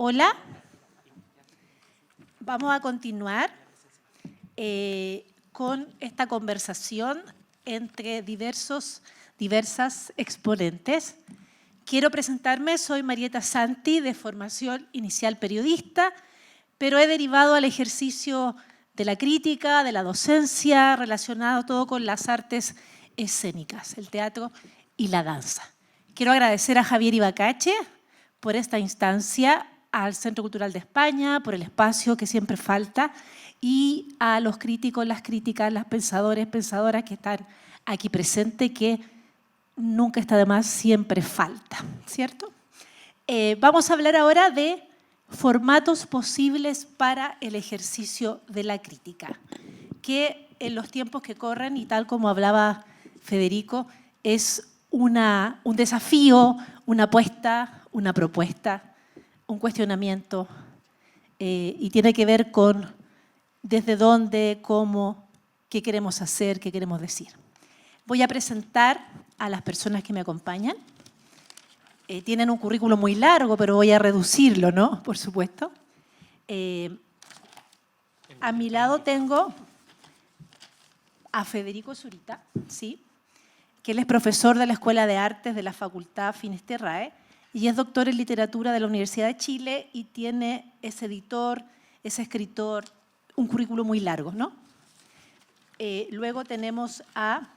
Hola, vamos a continuar con esta conversación entre diversas exponentes. Quiero presentarme, soy Marieta Santi, de formación inicial periodista, pero he derivado al ejercicio de la crítica, de la docencia, relacionado todo con las artes escénicas, el teatro y la danza. Quiero agradecer a Javier Ibacache por esta instancia, al Centro Cultural de España, por el espacio que siempre falta, y a los críticos, las críticas, las pensadores, pensadoras que están aquí presentes, que nunca está de más, siempre falta, ¿cierto? Vamos a hablar ahora de formatos posibles para el ejercicio de la crítica, que en los tiempos que corren, y tal como hablaba Federico, es un desafío, una apuesta, una propuesta, un cuestionamiento, y tiene que ver con desde dónde, cómo, qué queremos hacer, qué queremos decir. Voy a presentar a las personas que me acompañan. Tienen un currículo muy largo, pero voy a reducirlo, ¿no? Por supuesto. A mi lado tengo a Federico Zurita, ¿sí? Que él es profesor de la Escuela de Artes de la Facultad Finisterrae y es doctor en literatura de la Universidad de Chile y es editor, es escritor, un currículo muy largo, ¿no? Luego tenemos a,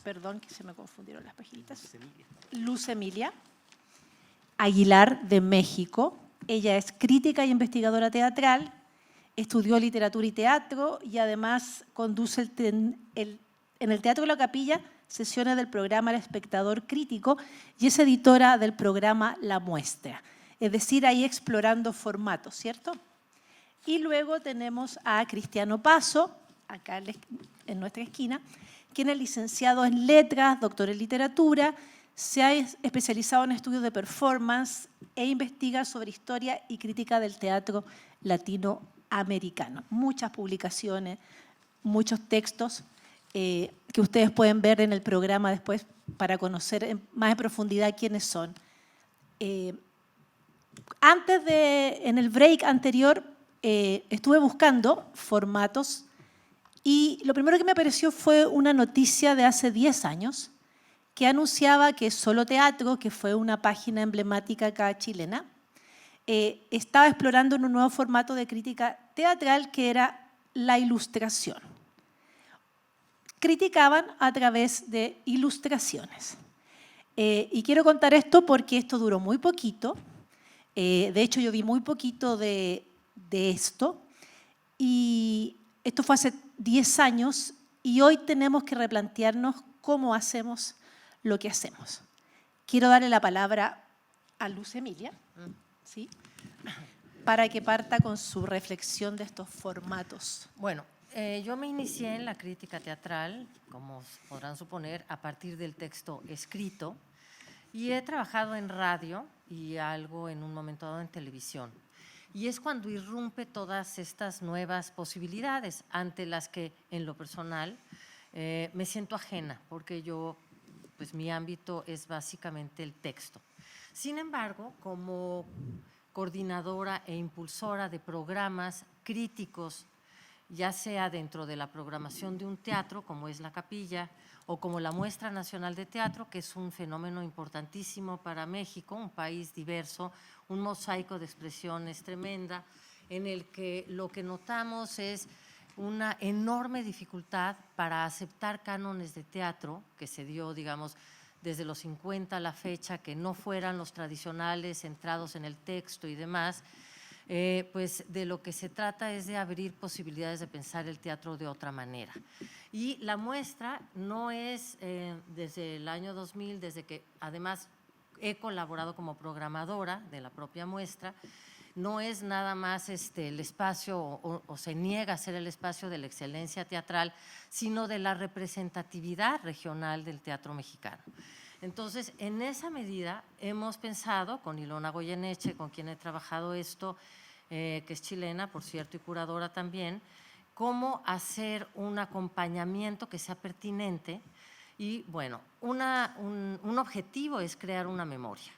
perdón que se me confundieron las paginitas, Luz Emilia Aguilar, de México. Ella es crítica y investigadora teatral, estudió literatura y teatro y además conduce en el Teatro de la Capilla sesiones del programa El Espectador Crítico y es editora del programa La Muestra. Es decir, ahí explorando formatos, ¿cierto? Y luego tenemos a Cristiano Paso, acá en nuestra esquina, quien es licenciado en Letras, doctor en Literatura, se ha especializado en estudios de performance e investiga sobre historia y crítica del teatro latinoamericano. Muchas publicaciones, muchos textos que ustedes pueden ver en el programa después para conocer más en profundidad quiénes son. En el break anterior, estuve buscando formatos y lo primero que me apareció fue una noticia de hace 10 años que anunciaba que Solo Teatro, que fue una página emblemática acá chilena, estaba explorando un nuevo formato de crítica teatral que era la ilustración. Criticaban a través de ilustraciones. Y quiero contar esto porque esto duró muy poquito. De hecho, yo vi muy poquito de esto. Y esto fue hace 10 años y hoy tenemos que replantearnos cómo hacemos lo que hacemos. Quiero darle la palabra a Luz Emilia, ¿sí? Para que parta con su reflexión de estos formatos. Bueno, yo me inicié en la crítica teatral, como podrán suponer, a partir del texto escrito y he trabajado en radio y algo en un momento dado en televisión. Y es cuando irrumpe todas estas nuevas posibilidades ante las que, en lo personal, me siento ajena, porque pues mi ámbito es básicamente el texto. Sin embargo, como coordinadora e impulsora de programas críticos, ya sea dentro de la programación de un teatro, como es La Capilla, o como la Muestra Nacional de Teatro, que es un fenómeno importantísimo para México, un país diverso, un mosaico de expresiones tremenda, en el que lo que notamos es una enorme dificultad para aceptar cánones de teatro, que se dio, digamos, desde los 50 a la fecha, que no fueran los tradicionales, centrados en el texto y demás. Pues de lo que se trata es de abrir posibilidades de pensar el teatro de otra manera. Y la muestra no es desde el año 2000, desde que además he colaborado como programadora de la propia muestra, no es nada más el espacio o se niega a ser el espacio de la excelencia teatral, sino de la representatividad regional del teatro mexicano. Entonces, en esa medida hemos pensado con Ilona Goyeneche, con quien he trabajado esto, que es chilena, por cierto, y curadora también, cómo hacer un acompañamiento que sea pertinente y, bueno, un objetivo es crear una memoria.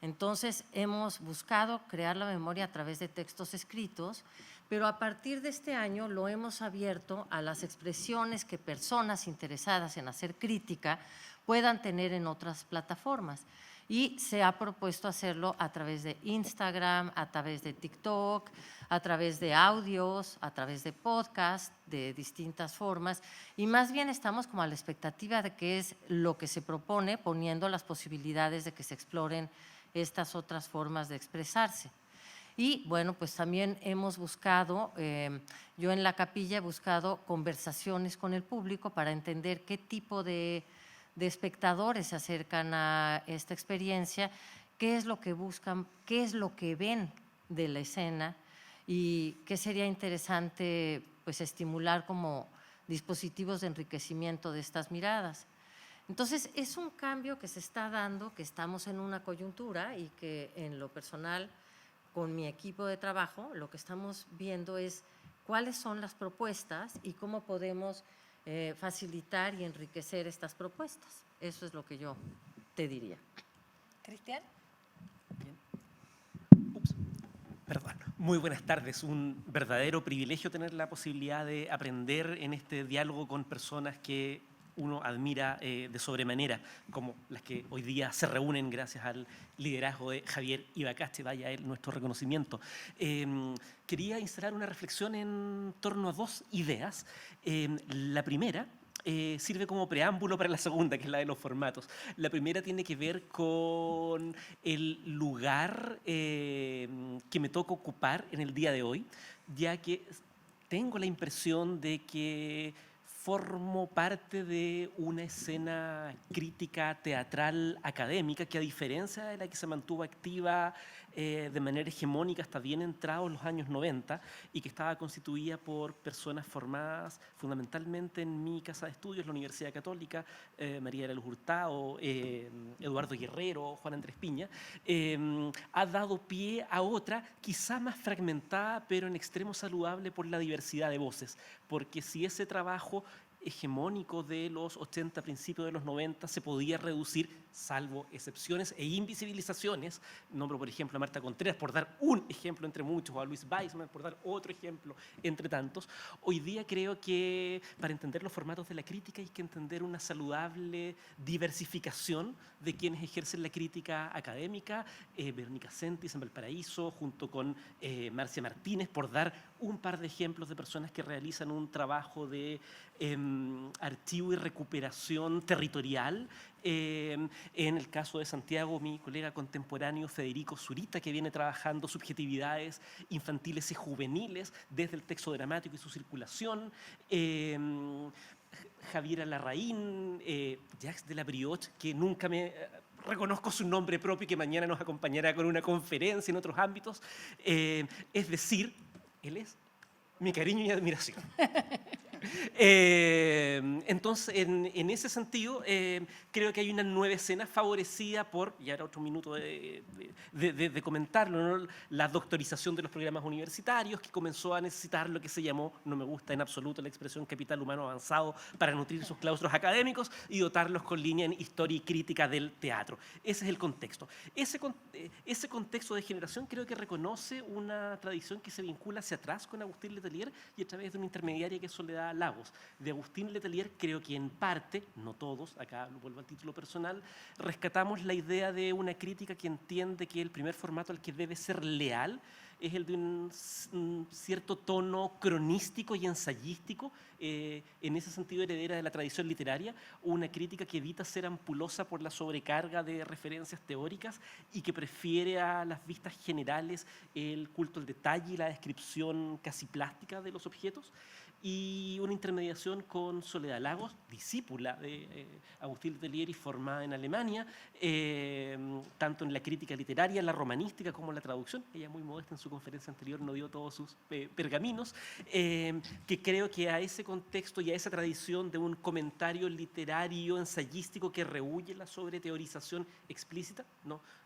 Entonces, hemos buscado crear la memoria a través de textos escritos, pero a partir de este año lo hemos abierto a las expresiones que personas interesadas en hacer crítica puedan tener en otras plataformas. Y se ha propuesto hacerlo a través de Instagram, a través de TikTok, a través de audios, a través de podcast, de distintas formas. Y más bien estamos como a la expectativa de qué es lo que se propone, poniendo las posibilidades de que se exploren estas otras formas de expresarse. Y bueno, pues también hemos buscado, yo en la capilla he buscado conversaciones con el público para entender qué tipo de espectadores se acercan a esta experiencia, qué es lo que buscan, qué es lo que ven de la escena y qué sería interesante pues estimular como dispositivos de enriquecimiento de estas miradas. Entonces, es un cambio que se está dando, que estamos en una coyuntura y que en lo personal, con mi equipo de trabajo, lo que estamos viendo es cuáles son las propuestas y cómo podemos facilitar y enriquecer estas propuestas. Eso es lo que yo te diría. Cristian. Perdón. Muy buenas tardes. Un verdadero privilegio tener la posibilidad de aprender en este diálogo con personas que uno admira de sobremanera, como las que hoy día se reúnen gracias al liderazgo de Javier Ibacache, vaya a él nuestro reconocimiento. Quería instalar una reflexión en torno a dos ideas. La primera sirve como preámbulo para la segunda, que es la de los formatos. La primera tiene que ver con el lugar que me toca ocupar en el día de hoy, ya que tengo la impresión de que formo parte de una escena crítica teatral académica que, a diferencia de la que se mantuvo activa de manera hegemónica hasta bien entrados los años 90 y que estaba constituida por personas formadas fundamentalmente en mi casa de estudios, la Universidad Católica, María de la Luz Hurtado, Eduardo Guerrero, Juan Andrés Piña, ha dado pie a otra quizá más fragmentada, pero en extremo saludable por la diversidad de voces, porque si ese trabajo hegemónico de los 80, principios de los 90, se podía reducir, salvo excepciones e invisibilizaciones. Nombro, por ejemplo, a Marta Contreras, por dar un ejemplo entre muchos, o a Luis Weissman, por dar otro ejemplo entre tantos. Hoy día creo que para entender los formatos de la crítica hay que entender una saludable diversificación de quienes ejercen la crítica académica. Verónica Sentis en Valparaíso, junto con Marcia Martínez, por dar un par de ejemplos de personas que realizan un trabajo de archivo y recuperación territorial. En el caso de Santiago, mi colega contemporáneo Federico Zurita, que viene trabajando subjetividades infantiles y juveniles desde el texto dramático y su circulación. Javiera Larraín, Jacques de la Brioche, que nunca me reconozco su nombre propio y que mañana nos acompañará con una conferencia en otros ámbitos. Es decir, él es mi cariño y admiración. Entonces, en ese sentido, creo que hay una nueva escena favorecida por, y ahora otro minuto de comentarlo, ¿no? La doctorización de los programas universitarios, que comenzó a necesitar lo que se llamó, no me gusta en absoluto la expresión capital humano avanzado, para nutrir sus claustros académicos y dotarlos con línea en historia y crítica del teatro. Ese es el contexto. Ese contexto de generación creo que reconoce una tradición que se vincula hacia atrás con Agustín Letelier y a través de una intermediaria que es Soledad Lagos. De Agustín Letelier creo que en parte, no todos, acá lo vuelvo al título personal, rescatamos la idea de una crítica que entiende que el primer formato al que debe ser leal es el de un cierto tono cronístico y ensayístico, en ese sentido heredera de la tradición literaria, una crítica que evita ser ampulosa por la sobrecarga de referencias teóricas y que prefiere a las vistas generales el culto al detalle y la descripción casi plástica de los objetos, y una intermediación con Soledad Lagos, discípula de Agustín Letelier y formada en Alemania, tanto en la crítica literaria, la romanística, como en la traducción. Ella, muy modesta, en su conferencia anterior no dio todos sus pergaminos, que creo que a ese contexto y a esa tradición de un comentario literario ensayístico que rehúye la sobreteorización explícita,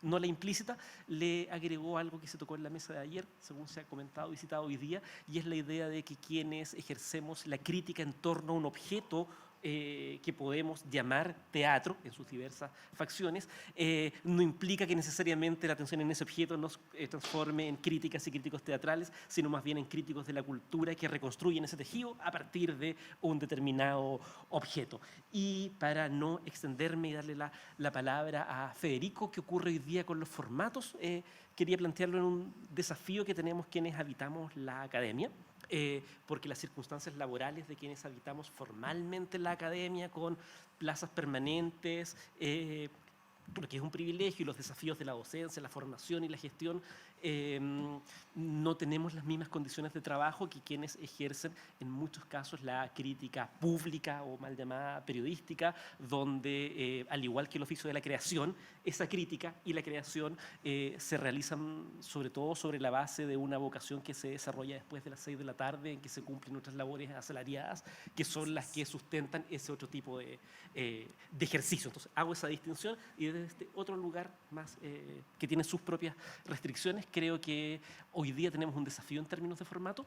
no la implícita, le agregó algo que se tocó en la mesa de ayer, según se ha comentado y citado hoy día, y es la idea de que quienes ejercemos la crítica en torno a un objeto que podemos llamar teatro en sus diversas facciones, no implica que necesariamente la atención en ese objeto nos transforme en críticas y críticos teatrales, sino más bien en críticos de la cultura que reconstruyen ese tejido a partir de un determinado objeto. Y para no extenderme y darle la palabra a Federico, ¿qué ocurre hoy día con los formatos? Quería plantearlo en un desafío que tenemos quienes habitamos la academia, porque las circunstancias laborales de quienes habitamos formalmente la academia con plazas permanentes, porque es un privilegio, y los desafíos de la docencia, la formación y la gestión, no tenemos las mismas condiciones de trabajo que quienes ejercen en muchos casos la crítica pública o mal llamada periodística, donde al igual que el oficio de la creación, esa crítica y la creación se realizan sobre todo sobre la base de una vocación que se desarrolla después de las 6 de la tarde, en que se cumplen otras labores asalariadas, que son las que sustentan ese otro tipo de ejercicio. Entonces hago esa distinción, y desde este otro lugar más que tiene sus propias restricciones, creo que hoy día tenemos un desafío en términos de formato.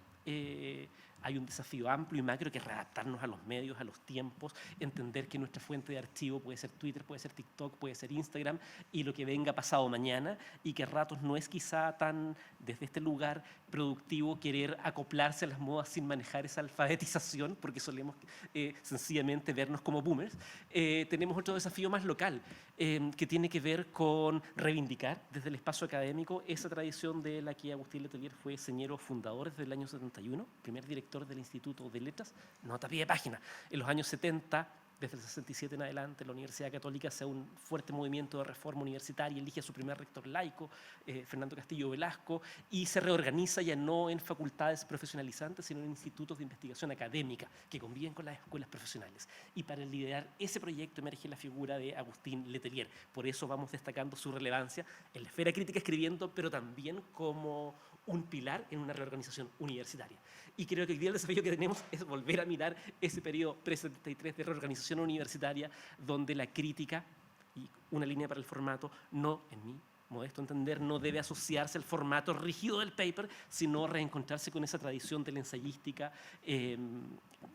Hay un desafío amplio y macro, que es readaptarnos a los medios, a los tiempos, entender que nuestra fuente de archivo puede ser Twitter, puede ser TikTok, puede ser Instagram, y lo que venga pasado mañana, y que a ratos no es quizá tan, desde este lugar, productivo querer acoplarse a las modas sin manejar esa alfabetización, porque solemos sencillamente vernos como boomers. Tenemos otro desafío más local, que tiene que ver con reivindicar desde el espacio académico esa tradición de la que Agustín Letelier fue señero fundador desde el año 71, primer director del Instituto de Letras, nota a pie de página. En los años 70, desde el 67 en adelante, la Universidad Católica hace un fuerte movimiento de reforma universitaria, elige a su primer rector laico, Fernando Castillo Velasco, y se reorganiza ya no en facultades profesionalizantes, sino en institutos de investigación académica que conviven con las escuelas profesionales. Y para liderar ese proyecto emerge la figura de Agustín Letelier. Por eso vamos destacando su relevancia en la esfera crítica escribiendo, pero también como un pilar en una reorganización universitaria. Y creo que hoy día el desafío que tenemos es volver a mirar ese periodo pre-73 de reorganización universitaria, donde la crítica, y una línea para el formato, no, en mi modesto entender, no debe asociarse al formato rígido del paper, sino reencontrarse con esa tradición de la ensayística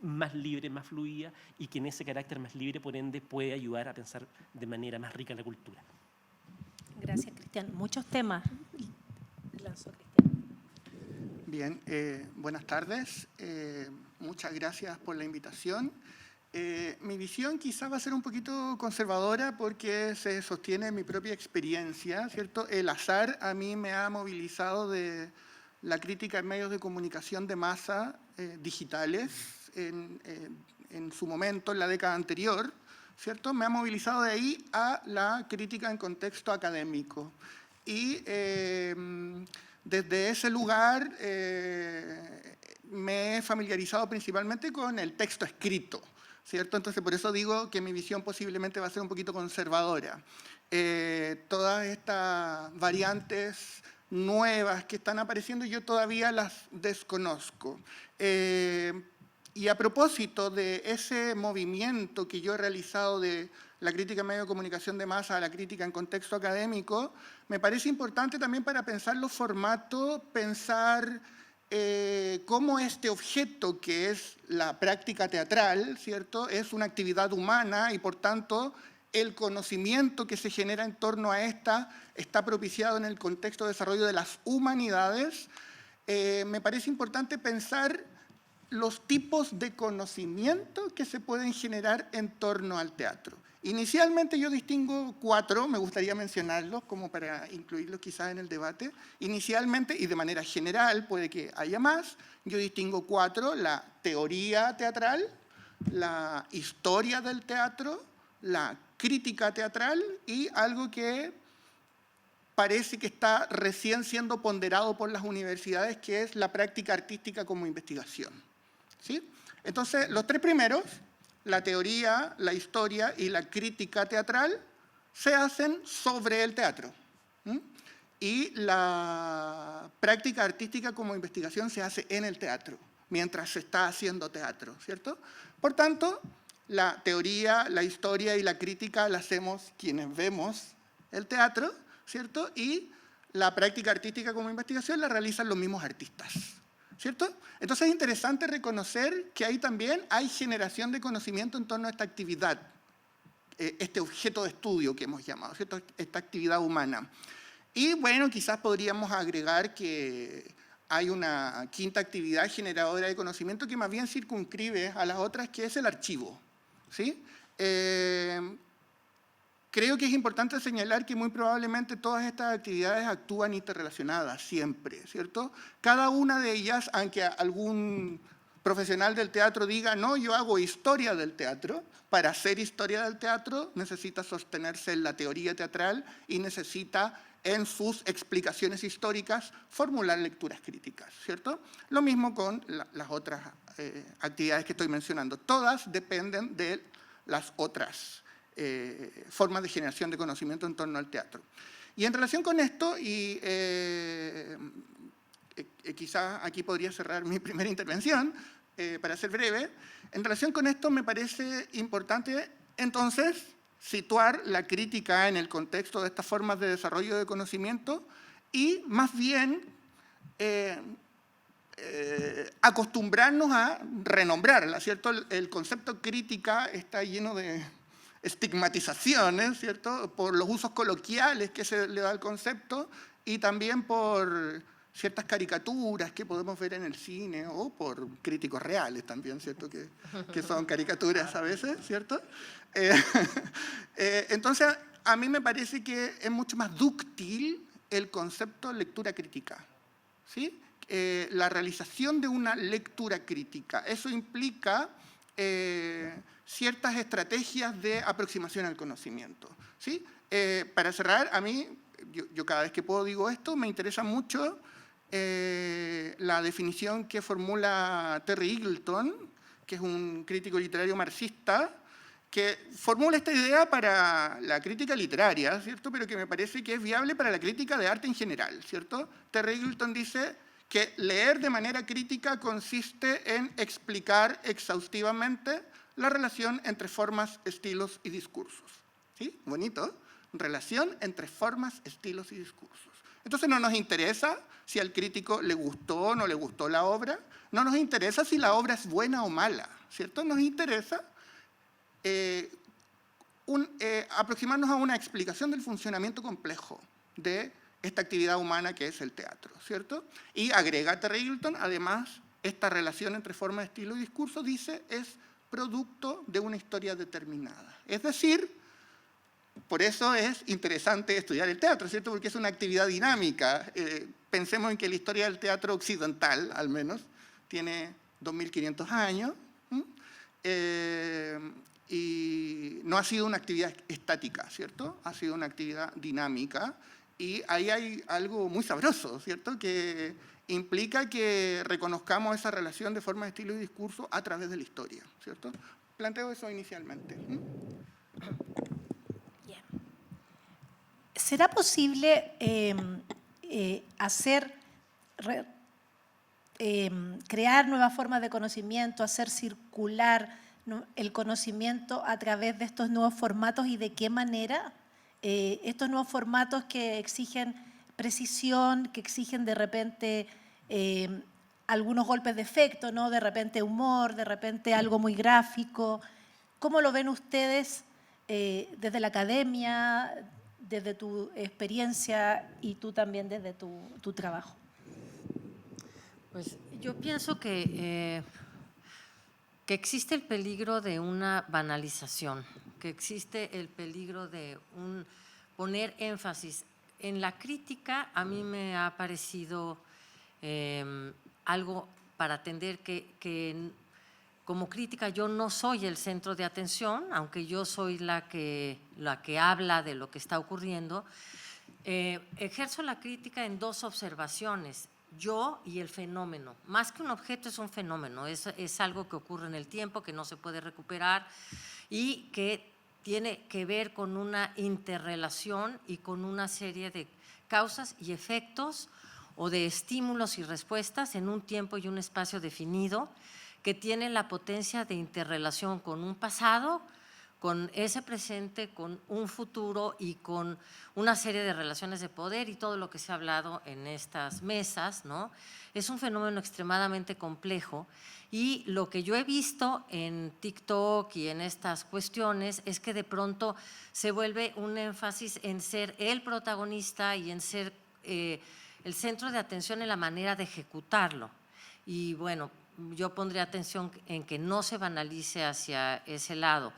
más libre, más fluida, y que en ese carácter más libre, por ende, puede ayudar a pensar de manera más rica la cultura. Gracias, Cristian. Muchos temas. Lanzó Cristian. Bien, buenas tardes. Muchas gracias por la invitación. Mi visión quizá va a ser un poquito conservadora porque se sostiene en mi propia experiencia, ¿cierto? El azar a mí me ha movilizado de la crítica en medios de comunicación de masa digitales en su momento, en la década anterior, ¿cierto? Me ha movilizado de ahí a la crítica en contexto académico. Y desde ese lugar me he familiarizado principalmente con el texto escrito, ¿cierto? Entonces, por eso digo que mi visión posiblemente va a ser un poquito conservadora. Todas estas variantes nuevas que están apareciendo, yo todavía las desconozco. Y a propósito de ese movimiento que yo he realizado de la crítica en medio de comunicación de masa a la crítica en contexto académico, me parece importante también para pensar los formatos, pensar cómo este objeto que es la práctica teatral, ¿cierto?, es una actividad humana y por tanto el conocimiento que se genera en torno a esta está propiciado en el contexto de desarrollo de las humanidades. Me parece importante pensar los tipos de conocimiento que se pueden generar en torno al teatro. Inicialmente yo distingo 4, me gustaría mencionarlos como para incluirlos quizás en el debate. Inicialmente, y de manera general, puede que haya más, yo distingo 4, la teoría teatral, la historia del teatro, la crítica teatral y algo que parece que está recién siendo ponderado por las universidades, que es la práctica artística como investigación. ¿Sí? Entonces, los 3 primeros, la teoría, la historia y la crítica teatral, se hacen sobre el teatro. Y la práctica artística como investigación se hace en el teatro, mientras se está haciendo teatro, ¿cierto? Por tanto, la teoría, la historia y la crítica la hacemos quienes vemos el teatro, ¿cierto? Y la práctica artística como investigación la realizan los mismos artistas, ¿cierto? Entonces es interesante reconocer que ahí también hay generación de conocimiento en torno a esta actividad, este objeto de estudio que hemos llamado, ¿cierto? Esta actividad humana. Y bueno, quizás podríamos agregar que hay una quinta actividad generadora de conocimiento que más bien circunscribe a las otras, que es el archivo, ¿sí? Creo que es importante señalar que muy probablemente todas estas actividades actúan interrelacionadas siempre, ¿cierto? Cada una de ellas, aunque algún profesional del teatro diga, no, yo hago historia del teatro, para hacer historia del teatro necesita sostenerse en la teoría teatral y necesita en sus explicaciones históricas formular lecturas críticas, ¿cierto? Lo mismo con las otras actividades que estoy mencionando. Todas dependen de las otras formas de generación de conocimiento en torno al teatro. Y en relación con esto, y quizás aquí podría cerrar mi primera intervención, para ser breve, en relación con esto me parece importante entonces situar la crítica en el contexto de estas formas de desarrollo de conocimiento y más bien acostumbrarnos a renombrarla, ¿cierto? El concepto crítica está lleno de estigmatizaciones, ¿cierto? Por los usos coloquiales que se le da al concepto y también por ciertas caricaturas que podemos ver en el cine o por críticos reales también, ¿cierto? Que son caricaturas a veces, ¿cierto? Entonces, a mí me parece que es mucho más dúctil el concepto de lectura crítica, ¿sí? La realización de una lectura crítica. Eso implica ciertas estrategias de aproximación al conocimiento, ¿sí? Para cerrar, a mí, yo cada vez que puedo digo esto, me interesa mucho la definición que formula Terry Eagleton, que es un crítico literario marxista, que formula esta idea para la crítica literaria, ¿cierto? Pero que me parece que es viable para la crítica de arte en general, ¿cierto? Terry Eagleton dice que leer de manera crítica consiste en explicar exhaustivamente la relación entre formas, estilos y discursos. ¿Sí? Bonito. Relación entre formas, estilos y discursos. Entonces no nos interesa si al crítico le gustó o no le gustó la obra, no nos interesa si la obra es buena o mala, ¿cierto? Nos interesa aproximarnos a una explicación del funcionamiento complejo de esta actividad humana que es el teatro, ¿cierto? Y agrega Terry Eagleton, además, esta relación entre forma, estilo y discurso, dice, es producto de una historia determinada. Es decir, por eso es interesante estudiar el teatro, ¿cierto? Porque es una actividad dinámica. Pensemos en que la historia del teatro occidental, al menos, tiene 2.500 años, y no ha sido una actividad estática, ¿cierto? Ha sido una actividad dinámica, y ahí hay algo muy sabroso, ¿cierto? Que implica que reconozcamos esa relación de forma, estilo y discurso a través de la historia, ¿cierto? Planteo eso inicialmente. Bien. ¿Será posible crear nuevas formas de conocimiento, hacer circular, ¿no?, el conocimiento a través de estos nuevos formatos y de qué manera? Estos nuevos formatos que exigen precisión, que exigen de repente algunos golpes de efecto, ¿no? De repente humor, de repente algo muy gráfico. ¿Cómo lo ven ustedes desde la academia, desde tu experiencia y tú también desde tu trabajo? Pues yo pienso que existe el peligro de una banalización, que existe el peligro de poner énfasis. En la crítica a mí me ha parecido algo para atender que como crítica yo no soy el centro de atención, aunque yo soy la que habla de lo que está ocurriendo. Ejerzo la crítica en dos observaciones: yo y el fenómeno. Más que un objeto, es un fenómeno, es algo que ocurre en el tiempo, que no se puede recuperar y que tiene que ver con una interrelación y con una serie de causas y efectos o de estímulos y respuestas en un tiempo y un espacio definido, que tienen la potencia de interrelación con un pasado, con ese presente, con un futuro y con una serie de relaciones de poder y todo lo que se ha hablado en estas mesas, ¿no? Es un fenómeno extremadamente complejo y lo que yo he visto en TikTok y en estas cuestiones es que de pronto se vuelve un énfasis en ser el protagonista y en ser el centro de atención en la manera de ejecutarlo. Y bueno, yo pondría atención en que no se banalice hacia ese lado.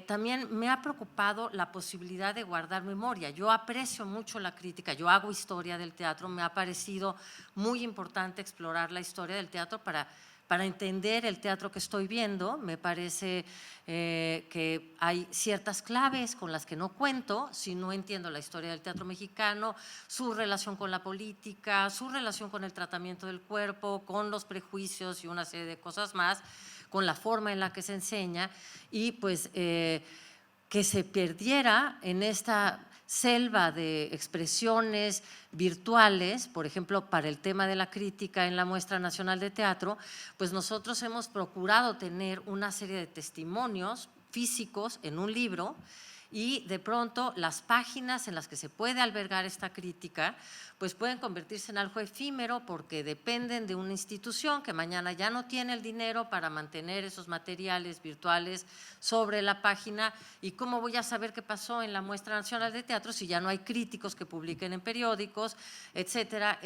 También me ha preocupado la posibilidad de guardar memoria. Yo aprecio mucho la crítica, yo hago historia del teatro, me ha parecido muy importante explorar la historia del teatro para entender el teatro que estoy viendo. Me parece que hay ciertas claves con las que no cuento si no entiendo la historia del teatro mexicano, su relación con la política, su relación con el tratamiento del cuerpo, con los prejuicios y una serie de cosas más, con la forma en la que se enseña y pues que se perdiera en esta selva de expresiones virtuales, por ejemplo, para el tema de la crítica en la Muestra Nacional de Teatro, pues nosotros hemos procurado tener una serie de testimonios físicos en un libro y de pronto las páginas en las que se puede albergar esta crítica pues pueden convertirse en algo efímero porque dependen de una institución que mañana ya no tiene el dinero para mantener esos materiales virtuales sobre la página. ¿Y cómo voy a saber qué pasó en la Muestra Nacional de Teatro si ya no hay críticos que publiquen en periódicos, etcétera?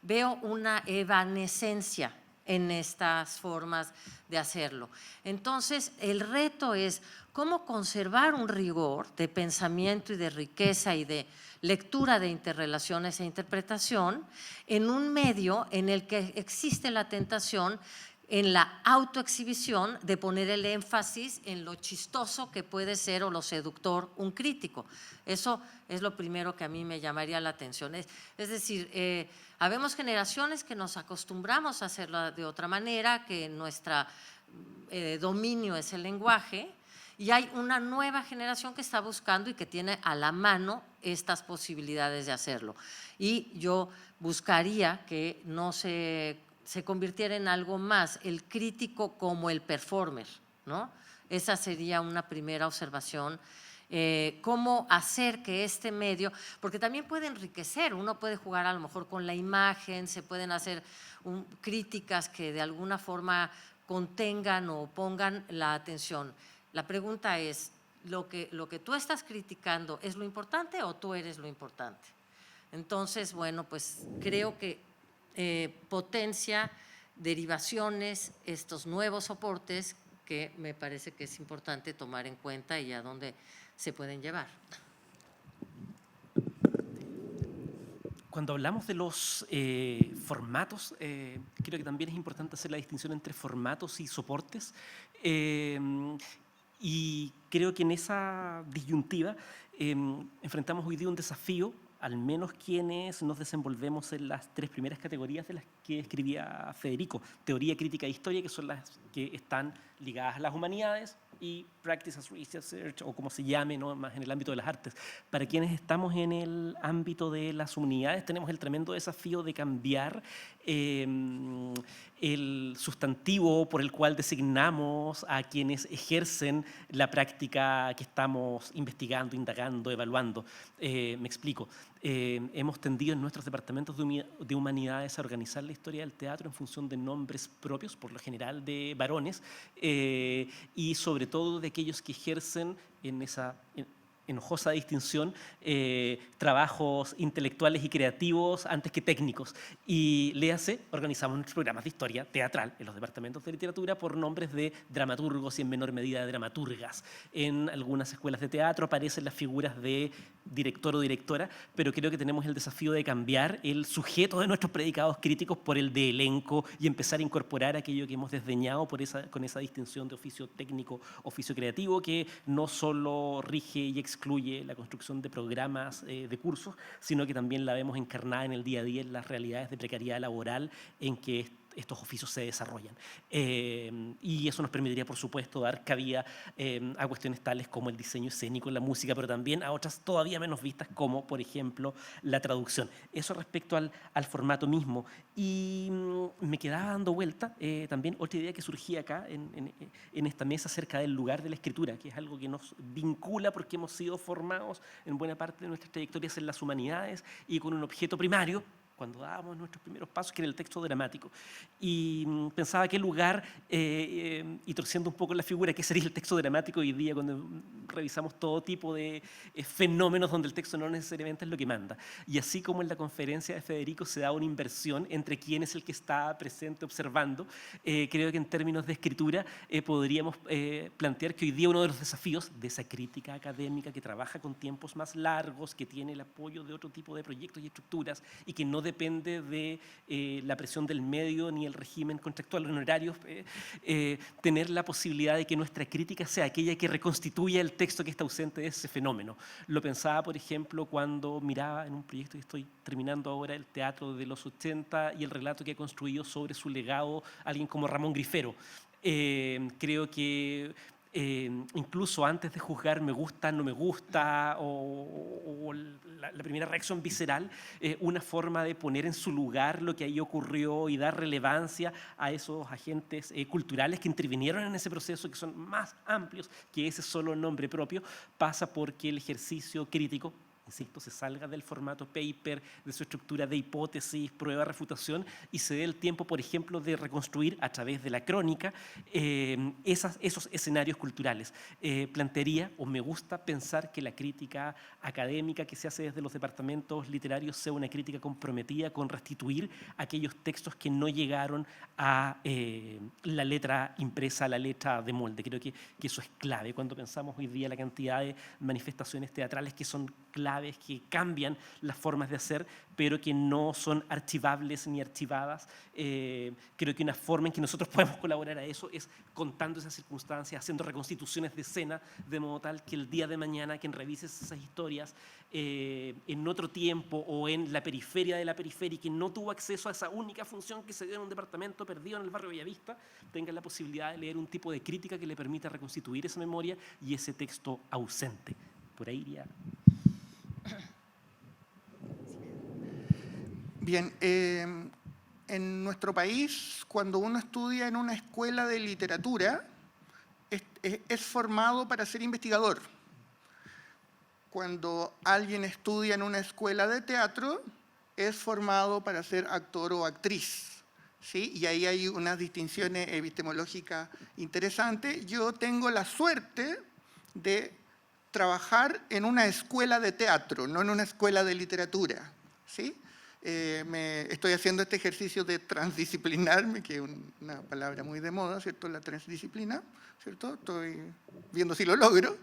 Veo una evanescencia en estas formas de hacerlo. Entonces, el reto es cómo conservar un rigor de pensamiento y de riqueza y de lectura de interrelaciones e interpretación en un medio en el que existe la tentación en la autoexhibición de poner el énfasis en lo chistoso que puede ser o lo seductor un crítico. Eso es lo primero que a mí me llamaría la atención. Es decir, habemos generaciones que nos acostumbramos a hacerlo de otra manera, que nuestro dominio es el lenguaje, y hay una nueva generación que está buscando y que tiene a la mano estas posibilidades de hacerlo. Y yo buscaría que no se convirtiera en algo más el crítico como el performer, ¿no? Esa sería una primera observación. Cómo hacer que este medio, porque también puede enriquecer, uno puede jugar a lo mejor con la imagen, se pueden hacer críticas que de alguna forma contengan o pongan la atención. La pregunta es, ¿lo que tú estás criticando es lo importante o tú eres lo importante? Entonces, bueno, pues creo que potencia, derivaciones, estos nuevos soportes que me parece que es importante tomar en cuenta y a dónde se pueden llevar. Cuando hablamos de los formatos, creo que también es importante hacer la distinción entre formatos y soportes. Y creo que en esa disyuntiva enfrentamos hoy día un desafío, al menos quienes nos desenvolvemos en las tres primeras categorías de las que escribía Federico: teoría, crítica e historia, que son las que están ligadas a las humanidades, y practice as research, o como se llame, ¿no?, más en el ámbito de las artes. Para quienes estamos en el ámbito de las humanidades, tenemos el tremendo desafío de cambiar el sustantivo por el cual designamos a quienes ejercen la práctica que estamos investigando, indagando, evaluando. Me explico. Hemos tendido en nuestros departamentos de humanidades a organizar la historia del teatro en función de nombres propios, por lo general de varones, y sobre todo de aquellos que ejercen en esa enojosa distinción trabajos intelectuales y creativos antes que técnicos. Y léase, organizamos nuestros programas de historia teatral en los departamentos de literatura por nombres de dramaturgos y en menor medida de dramaturgas. En algunas escuelas de teatro aparecen las figuras de director o directora, pero creo que tenemos el desafío de cambiar el sujeto de nuestros predicados críticos por el de elenco y empezar a incorporar aquello que hemos desdeñado con esa distinción de oficio técnico, oficio creativo, que no solo rige y excluye la construcción de programas de cursos, sino que también la vemos encarnada en el día a día en las realidades de precariedad laboral en que estos oficios se desarrollan. Y eso nos permitiría, por supuesto, dar cabida a cuestiones tales como el diseño escénico, la música, pero también a otras todavía menos vistas, como, por ejemplo, la traducción. Eso respecto al formato mismo. Y me quedaba dando vuelta también otra idea que surgía acá en esta mesa acerca del lugar de la escritura, que es algo que nos vincula porque hemos sido formados en buena parte de nuestras trayectorias en las humanidades y con un objeto primario, cuando dábamos nuestros primeros pasos, que era el texto dramático. Y pensaba qué lugar, y torciendo un poco la figura, qué sería el texto dramático hoy día cuando revisamos todo tipo de fenómenos donde el texto no necesariamente es lo que manda. Y así como en la conferencia de Federico se da una inversión entre quién es el que está presente observando, creo que en términos de escritura podríamos plantear que hoy día uno de los desafíos de esa crítica académica que trabaja con tiempos más largos, que tiene el apoyo de otro tipo de proyectos y estructuras y que no depende de la presión del medio ni el régimen contractual honorario, tener la posibilidad de que nuestra crítica sea aquella que reconstituya el texto que está ausente de ese fenómeno. Lo pensaba, por ejemplo, cuando miraba en un proyecto que estoy terminando ahora, el teatro de los 80 y el relato que ha construido sobre su legado alguien como Ramón Grifero. Creo que incluso antes de juzgar me gusta, no me gusta, o la primera reacción visceral, una forma de poner en su lugar lo que ahí ocurrió y dar relevancia a esos agentes culturales que intervinieron en ese proceso, que son más amplios que ese solo nombre propio, pasa porque el ejercicio crítico, insisto, se salga del formato paper, de su estructura de hipótesis, prueba, refutación, y se dé el tiempo, por ejemplo, de reconstruir a través de la crónica esos escenarios culturales. Plantearía, o me gusta pensar que la crítica académica que se hace desde los departamentos literarios sea una crítica comprometida con restituir aquellos textos que no llegaron a la letra impresa, a la letra de molde. Creo que eso es clave cuando pensamos hoy día la cantidad de manifestaciones teatrales que son claves, que cambian las formas de hacer, pero que no son archivables ni archivadas. Creo que una forma en que nosotros podemos colaborar a eso es contando esas circunstancias, haciendo reconstituciones de escena, de modo tal que el día de mañana quien revise esas historias en otro tiempo o en la periferia de la periferia y que no tuvo acceso a esa única función que se dio en un departamento perdido en el barrio Bellavista, tenga la posibilidad de leer un tipo de crítica que le permita reconstituir esa memoria y ese texto ausente. Por ahí iría. Bien, en nuestro país, cuando uno estudia en una escuela de literatura, es formado para ser investigador. Cuando alguien estudia en una escuela de teatro, es formado para ser actor o actriz, ¿sí? Y ahí hay unas distinciones epistemológicas interesantes. Yo tengo la suerte de trabajar en una escuela de teatro, no en una escuela de literatura, ¿sí? Estoy haciendo este ejercicio de transdisciplinarme, que es una palabra muy de moda, ¿cierto? La transdisciplina, ¿cierto? Estoy viendo si lo logro.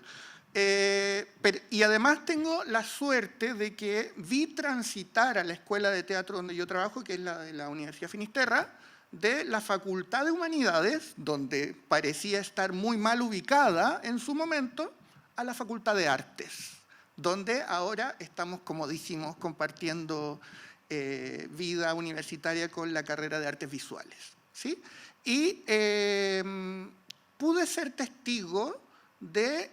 Y además tengo la suerte de que vi transitar a la escuela de teatro donde yo trabajo, que es la de la Universidad Finisterra, de la Facultad de Humanidades, donde parecía estar muy mal ubicada en su momento, a la Facultad de Artes, donde ahora estamos comodísimos compartiendo vida universitaria con la carrera de Artes Visuales, ¿sí? Y pude ser testigo de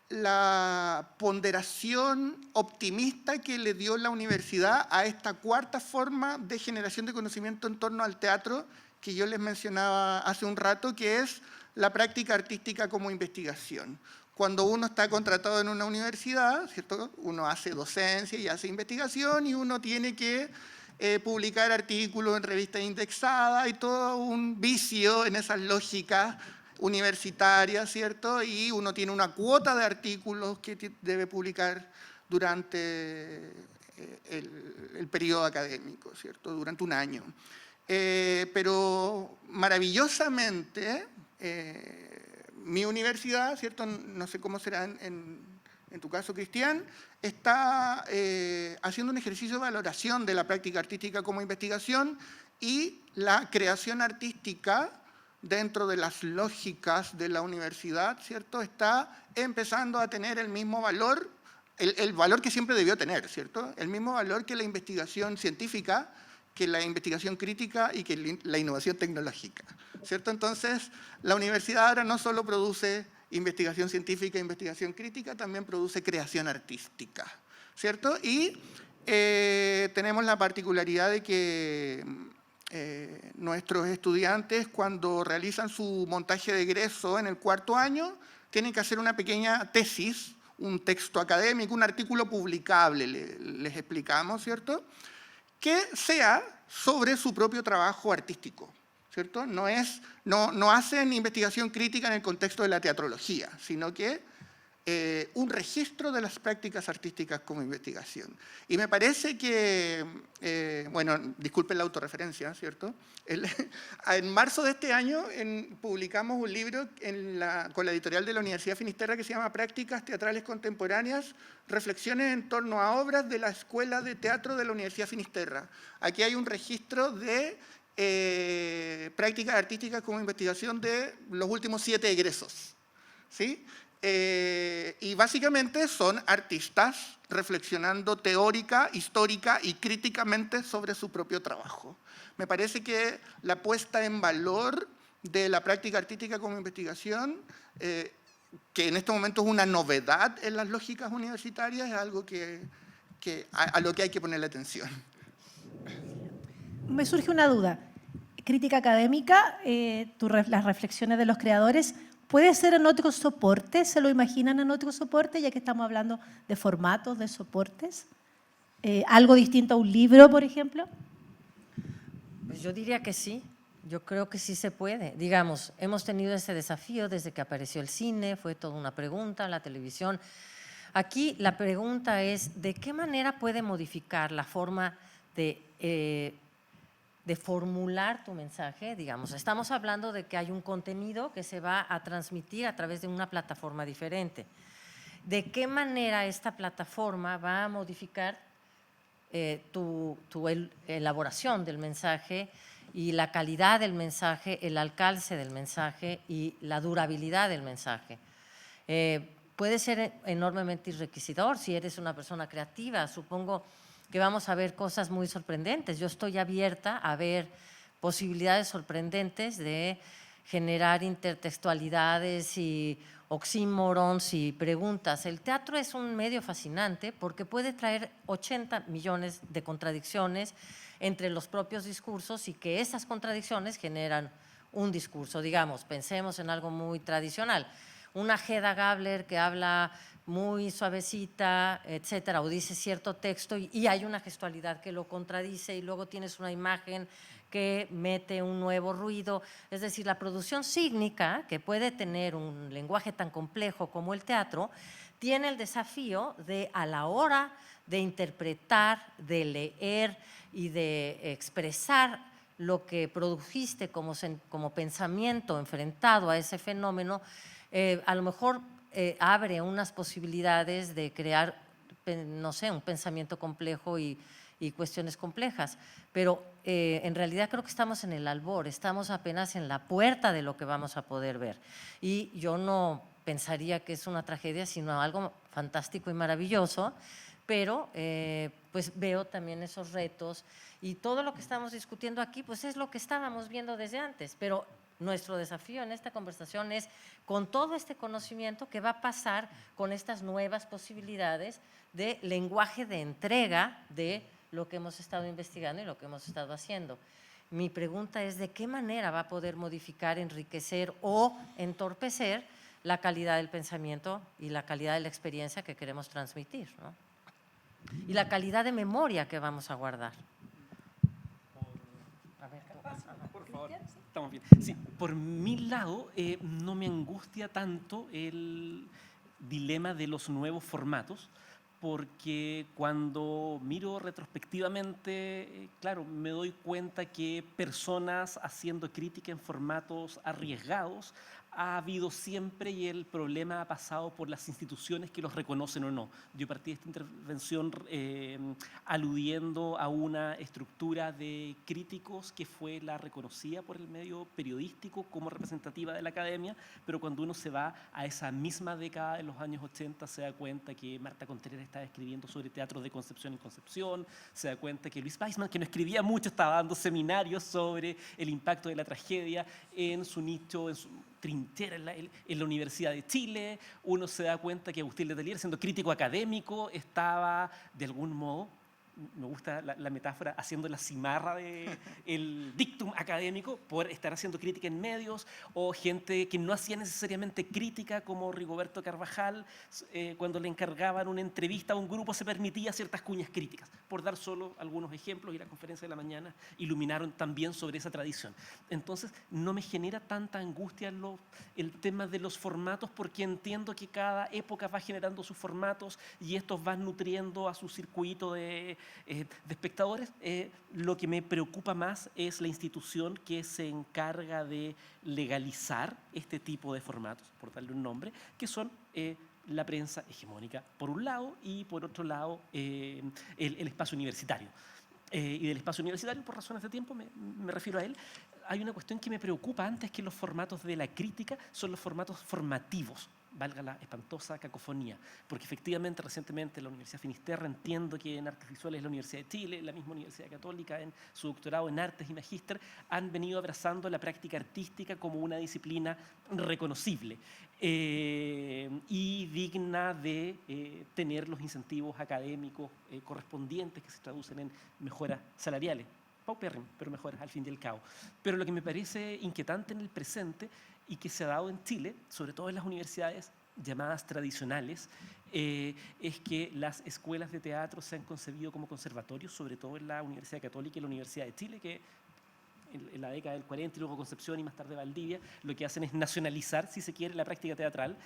la ponderación optimista que le dio la universidad a esta cuarta forma de generación de conocimiento en torno al teatro que yo les mencionaba hace un rato, que es la práctica artística como investigación. Cuando uno está contratado en una universidad, ¿cierto? Uno hace docencia y hace investigación y uno tiene que publicar artículos en revistas indexadas y todo un vicio en esas lógicas universitarias, ¿cierto? Y uno tiene una cuota de artículos que debe publicar durante el periodo académico, ¿cierto? Durante un año. Pero maravillosamente, mi universidad, ¿cierto? No sé cómo será en tu caso, Cristian, está haciendo un ejercicio de valoración de la práctica artística como investigación y la creación artística dentro de las lógicas de la universidad, ¿cierto? Está empezando a tener el mismo valor, el valor que siempre debió tener, ¿cierto? El mismo valor que la investigación científica que la investigación crítica y que la innovación tecnológica, ¿cierto? Entonces, la universidad ahora no solo produce investigación científica e investigación crítica, también produce creación artística, ¿cierto? Y tenemos la particularidad de que nuestros estudiantes, cuando realizan su montaje de egreso en el 4º año, tienen que hacer una pequeña tesis, un texto académico, un artículo publicable, les explicamos, ¿cierto?, que sea sobre su propio trabajo artístico, ¿cierto? No hacen investigación crítica en el contexto de la teatrología, sino que un registro de las prácticas artísticas como investigación. Y me parece que, bueno, disculpen la autorreferencia, ¿cierto? En marzo de este año publicamos un libro con la editorial de la Universidad Finisterra que se llama Prácticas Teatrales Contemporáneas, reflexiones en torno a obras de la Escuela de Teatro de la Universidad Finisterra. Aquí hay un registro de prácticas artísticas como investigación de los últimos 7 egresos, ¿sí? Y básicamente son artistas reflexionando teórica, histórica y críticamente sobre su propio trabajo. Me parece que la puesta en valor de la práctica artística como investigación, que en este momento es una novedad en las lógicas universitarias, es algo a lo que hay que ponerle atención. Me surge una duda. Crítica académica, las reflexiones de los creadores, ¿puede ser en otro soporte? ¿Se lo imaginan en otro soporte, ya que estamos hablando de formatos, de soportes? ¿Algo distinto a un libro, por ejemplo? Pues yo diría que sí, yo creo que sí se puede. Digamos, hemos tenido ese desafío desde que apareció el cine, fue toda una pregunta, la televisión. Aquí la pregunta es, ¿de qué manera puede modificar la forma de formular tu mensaje? Digamos, estamos hablando de que hay un contenido que se va a transmitir a través de una plataforma diferente. ¿De qué manera esta plataforma va a modificar tu elaboración del mensaje y la calidad del mensaje, el alcance del mensaje y la durabilidad del mensaje? Puede ser enormemente enriquecedor si eres una persona creativa. Supongo que vamos a ver cosas muy sorprendentes. Yo estoy abierta a ver posibilidades sorprendentes de generar intertextualidades y oxímorons y preguntas. El teatro es un medio fascinante porque puede traer 80 millones de contradicciones entre los propios discursos y que esas contradicciones generan un discurso. Digamos, pensemos en algo muy tradicional. Una Hedda Gabler que habla muy suavecita, etcétera, o dice cierto texto y hay una gestualidad que lo contradice y luego tienes una imagen que mete un nuevo ruido. Es decir, la producción cínica, que puede tener un lenguaje tan complejo como el teatro, tiene el desafío de, a la hora de interpretar, de leer y de expresar lo que produjiste como pensamiento enfrentado a ese fenómeno, a lo mejor abre unas posibilidades de crear, no sé, un pensamiento complejo y cuestiones complejas. Pero en realidad creo que estamos en el albor, estamos apenas en la puerta de lo que vamos a poder ver. Y yo no pensaría que es una tragedia, sino algo fantástico y maravilloso, pero pues veo también esos retos y todo lo que estamos discutiendo aquí pues es lo que estábamos viendo desde antes, pero nuestro desafío en esta conversación es, con todo este conocimiento, ¿qué va a pasar con estas nuevas posibilidades de lenguaje de entrega de lo que hemos estado investigando y lo que hemos estado haciendo? Mi pregunta es, ¿de qué manera va a poder modificar, enriquecer o entorpecer la calidad del pensamiento y la calidad de la experiencia que queremos transmitir, ¿no? Y la calidad de memoria que vamos a guardar? Por favor, estamos bien. Sí, por mi lado, no me angustia tanto el dilema de los nuevos formatos, porque cuando miro retrospectivamente, claro, me doy cuenta que personas haciendo crítica en formatos arriesgados ha habido siempre y el problema ha pasado por las instituciones que los reconocen o no. Yo partí de esta intervención aludiendo a una estructura de críticos que fue la reconocida por el medio periodístico como representativa de la academia, pero cuando uno se va a esa misma década de los años 80 se da cuenta que Marta Contreras estaba escribiendo sobre teatros de Concepción en Concepción, se da cuenta que Luis Weissman, que no escribía mucho, estaba dando seminarios sobre el impacto de la tragedia en su nicho, en su trinchera en la Universidad de Chile. Uno se da cuenta que Agustín Letelier, siendo crítico académico, estaba de algún modo, me gusta la metáfora, haciendo la cimarra del dictum académico por estar haciendo crítica en medios, o gente que no hacía necesariamente crítica como Rigoberto Carvajal, cuando le encargaban una entrevista a un grupo se permitía ciertas cuñas críticas, por dar solo algunos ejemplos, y la conferencia de la mañana iluminaron también sobre esa tradición. Entonces no me genera tanta angustia el tema de los formatos, porque entiendo que cada época va generando sus formatos y estos van nutriendo a su circuito de espectadores. Lo que me preocupa más es la institución que se encarga de legalizar este tipo de formatos, por darle un nombre, que son la prensa hegemónica por un lado y por otro lado el espacio universitario. Y del espacio universitario, por razones de tiempo, me refiero a él. Hay una cuestión que me preocupa antes que los formatos de la crítica, son los formatos formativos, valga la espantosa cacofonía, porque efectivamente recientemente la Universidad Finisterra, entiendo que en Artes Visuales la Universidad de Chile, la misma Universidad Católica en su doctorado en Artes y Magíster, han venido abrazando la práctica artística como una disciplina reconocible y digna de tener los incentivos académicos correspondientes que se traducen en mejoras salariales. Paupérrimo, pero mejoras al fin y al cabo. Pero lo que me parece inquietante en el presente y que se ha dado en Chile, sobre todo en las universidades llamadas tradicionales, es que las escuelas de teatro se han concebido como conservatorios, sobre todo en la Universidad Católica y la Universidad de Chile, que en la década del 40 y luego Concepción y más tarde Valdivia, lo que hacen es nacionalizar, si se quiere, la práctica teatral.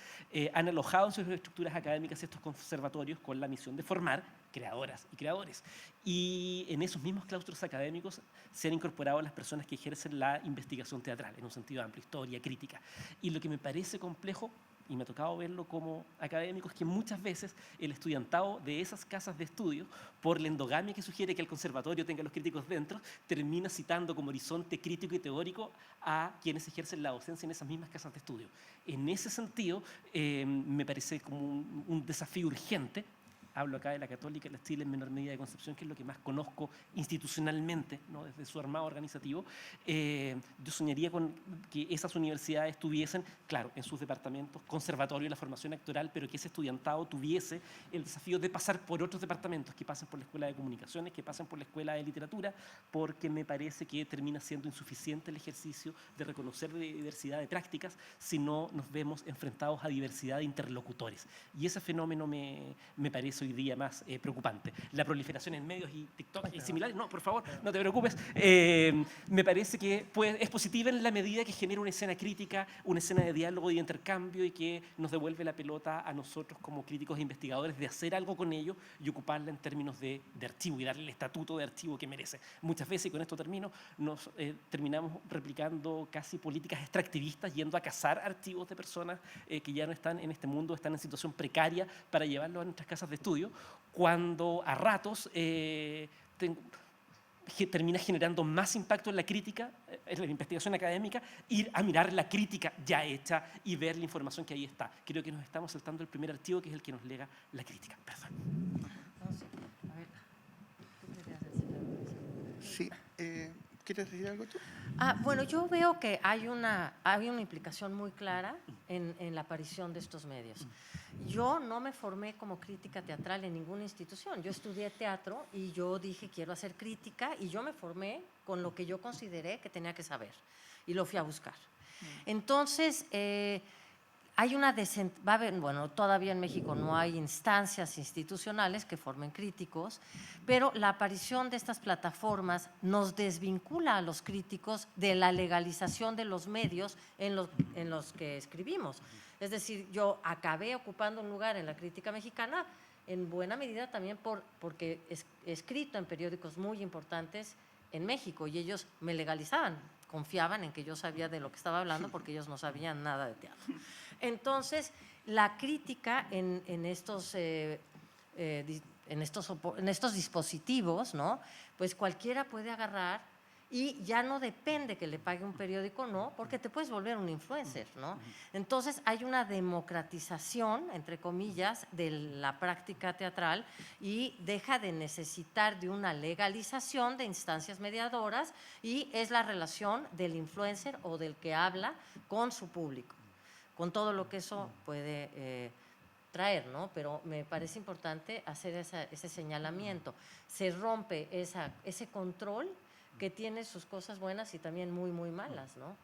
Han alojado en sus estructuras académicas estos conservatorios con la misión de formar creadoras y creadores. Y en esos mismos claustros académicos se han incorporado las personas que ejercen la investigación teatral, en un sentido amplio, historia, crítica. Y lo que me parece complejo, y me ha tocado verlo como académico, es que muchas veces el estudiantado de esas casas de estudio, por la endogamia que sugiere que el conservatorio tenga los críticos dentro, termina citando como horizonte crítico y teórico a quienes ejercen la docencia en esas mismas casas de estudio. En ese sentido, me parece como un desafío urgente. Hablo acá de la Católica, la Chile en menor medida de Concepción, que es lo que más conozco institucionalmente, ¿no? Desde su armado organizativo. Yo soñaría con que esas universidades tuviesen, claro, en sus departamentos, conservatorio y la formación actoral, pero que ese estudiantado tuviese el desafío de pasar por otros departamentos, que pasen por la Escuela de Comunicaciones, que pasen por la Escuela de Literatura, porque me parece que termina siendo insuficiente el ejercicio de reconocer la diversidad de prácticas si no nos vemos enfrentados a diversidad de interlocutores. Y ese fenómeno me parece hoy día más preocupante. La proliferación en medios y TikTok y similares, no, por favor, no te preocupes. Me parece que es positiva en la medida que genera una escena crítica, una escena de diálogo y de intercambio, y que nos devuelve la pelota a nosotros como críticos e investigadores de hacer algo con ello y ocuparla en términos de archivo y darle el estatuto de archivo que merece. Muchas veces, y con esto termino, nos terminamos replicando casi políticas extractivistas, yendo a cazar archivos de personas que ya no están en este mundo, están en situación precaria, para llevarlos a nuestras casas de estudio, cuando a ratos termina generando más impacto en la crítica, en la investigación académica, ir a mirar la crítica ya hecha y ver la información que ahí está. Creo que nos estamos saltando el primer archivo, que es el que nos lega la crítica. Perdón. A ver, ¿tú querías decir algo? Sí. ¿Quieres decir algo tú? Bueno, yo veo que hay una implicación muy clara en la aparición de estos medios. Yo no me formé como crítica teatral en ninguna institución. Yo estudié teatro y yo dije quiero hacer crítica, y yo me formé con lo que yo consideré que tenía que saber y lo fui a buscar. Entonces, hay va a haber, bueno, todavía en México no hay instancias institucionales que formen críticos, pero la aparición de estas plataformas nos desvincula a los críticos de la legalización de los medios en los que escribimos. Es decir, yo acabé ocupando un lugar en la crítica mexicana en buena medida también porque he escrito en periódicos muy importantes en México, y ellos me legalizaban confiaban en que yo sabía de lo que estaba hablando porque ellos no sabían nada de teatro. Entonces, la crítica en estos dispositivos, ¿no? Pues cualquiera puede agarrar y ya no depende que le pague un periódico, no, porque te puedes volver un influencer, ¿no? Entonces hay una democratización, entre comillas, de la práctica teatral y deja de necesitar de una legalización de instancias mediadoras y es la relación del influencer o del que habla con su público, con todo lo que eso puede traer, ¿no? Pero me parece importante hacer ese señalamiento. Se rompe ese control que tiene sus cosas buenas y también muy, muy malas, ¿no?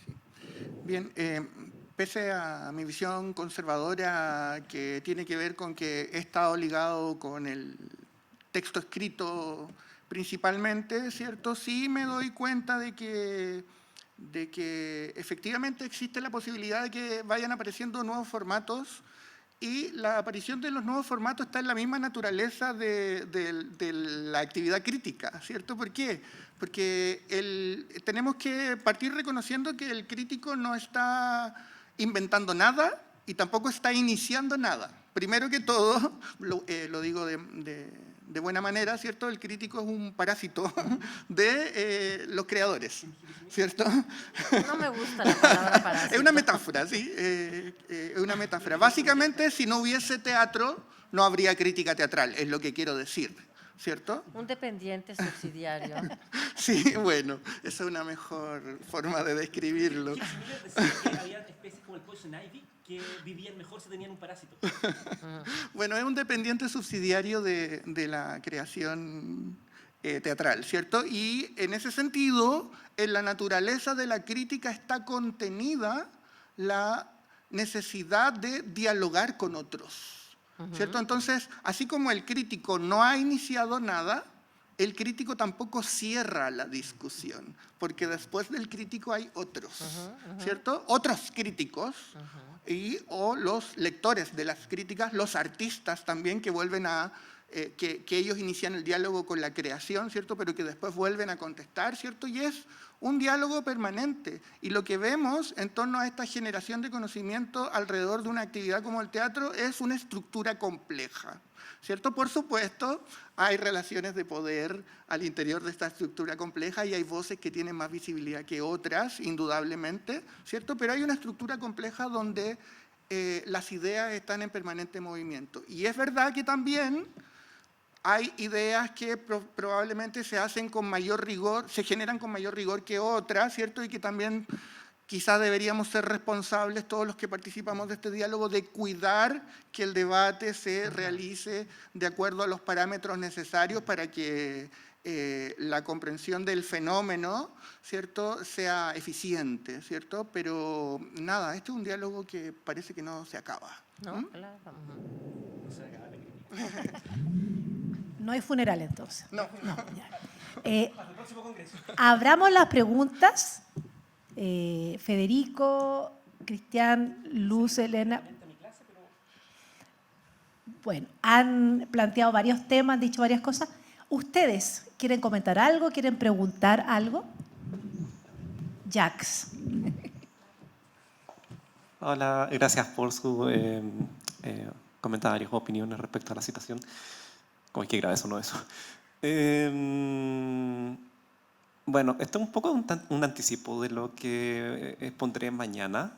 Sí. Bien, pese a mi visión conservadora que tiene que ver con que he estado ligado con el texto escrito principalmente, ¿cierto? Sí me doy cuenta de que efectivamente existe la posibilidad de que vayan apareciendo nuevos formatos y la aparición de los nuevos formatos está en la misma naturaleza de la actividad crítica, ¿cierto? ¿Por qué? Porque tenemos que partir reconociendo que el crítico no está inventando nada y tampoco está iniciando nada. Primero que todo, lo digo de buena manera, ¿cierto? El crítico es un parásito de los creadores, ¿cierto? No me gusta la palabra parásito. Es una metáfora, sí, es una metáfora. Básicamente, si no hubiese teatro, no habría crítica teatral, es lo que quiero decir, ¿cierto? Un dependiente subsidiario. Sí, bueno, esa es una mejor forma de describirlo. Schiller decía que había especies como el poison ivy que vivían mejor si tenían un parásito. Bueno, es un dependiente subsidiario de la creación teatral, ¿cierto? Y en ese sentido, en la naturaleza de la crítica está contenida la necesidad de dialogar con otros, ¿cierto? Entonces, así como el crítico no ha iniciado nada, el crítico tampoco cierra la discusión, porque después del crítico hay otros, ¿cierto? Otros críticos o los lectores de las críticas, los artistas también que vuelven a que ellos inician el diálogo con la creación, ¿cierto? Pero que después vuelven a contestar, ¿cierto? Y es un diálogo permanente. Y lo que vemos en torno a esta generación de conocimiento alrededor de una actividad como el teatro es una estructura compleja, ¿cierto? Por supuesto, hay relaciones de poder al interior de esta estructura compleja y hay voces que tienen más visibilidad que otras, indudablemente, ¿cierto? Pero hay una estructura compleja donde las ideas están en permanente movimiento. Y es verdad que también hay ideas que probablemente se hacen con mayor rigor, se generan con mayor rigor que otras, ¿cierto? Y que también quizás deberíamos ser responsables todos los que participamos de este diálogo de cuidar que el debate se realice de acuerdo a los parámetros necesarios para que la comprensión del fenómeno, ¿cierto?, sea eficiente, ¿cierto? Pero nada, este es un diálogo que parece que no se acaba. No, claro. No se acaba la crítica. No hay funeral entonces. No. Ya. Para el próximo congreso. Abramos las preguntas. Federico, Cristian, Luz, Elena. Bueno, han planteado varios temas, han dicho varias cosas. ¿Ustedes quieren comentar algo? ¿Quieren preguntar algo? Jax. Hola, gracias por sus comentarios o opiniones respecto a la situación. Como es que grave sonó eso. Bueno, esto es un poco un anticipo de lo que expondré mañana.